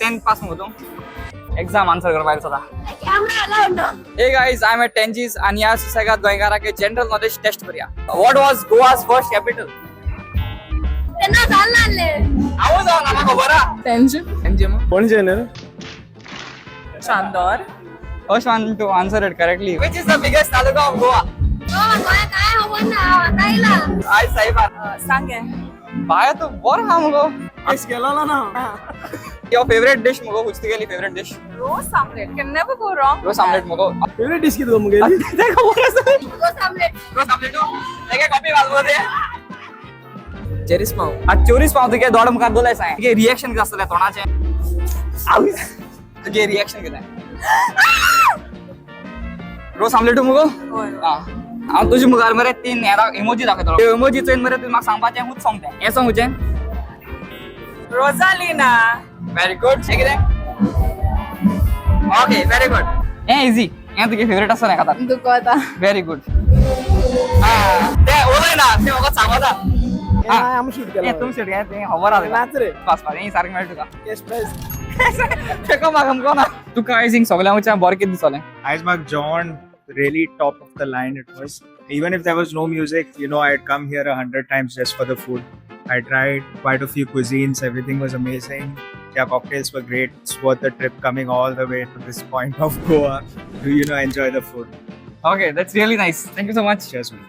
10th pass होतो. Exam answer करवायचा होता. Hey guys, I'm at Tenji's आणि या सुसंगात गोंयकारांचे जनरल नॉलेज टेस्ट करूया. What was Goa's first capital? आवो जाऊ ना खबर आ. Tenji मग. कोण general? Chandor. First one to answer it correctly. Which is the biggest taluka of Goa? I say बात. Sange. बाया तो बर हा मगो. टेस्ट केला ना. Your favorite dish मगो कुठची गेली favorite dish? Roast omelette. Can never go wrong. Roast omelette मगो. फेवरेट डिश किती तुम गेली? देखो रोस्ट omelette तो लेके कॉपी वाल बोलते. चेरीस पाव. आज 24 पाव तुके दोड मुखार बोलायचं आहे. तुके रिएक्शन कसं असतं तोंडाचे? तुके रिएक्शन किती आहे? रोस्ट omelette मगो. हां. हांव तुझी मुखार मरे 3 इमोजी दाखयतलो. ते इमोजीचो मरे तूं म्हाका सांगपाचें हूच सांगता. हें सांग हुचें. Rosalina. Very good. हे कितें? Okay, very good. हें इजी. हें तुगे फेवरेट आसा न्ही खाता. Dukota. Very good. ते उलय ना, ते म्हाका सांगता. आम्ही शूट केला. तुम शेट घे, ते खबर आसा. नाच रे. Pass pass. हें सारकें मेळटा तुका. केस प्राइस. फेको म्हाका मको ना. तुका आय थिंक सगळ्यांच्या बरें कितें दिसलें? Iceberg John, really top of the line it was. Even if there was no music, you know, I'd come here 100 times just for the food. I tried quite a few cuisines, everything was amazing. Yeah, cocktails were great. It's worth the trip coming all the way to this point of Goa to, enjoy the food. Okay, that's really nice. Thank you so much. Cheers, man.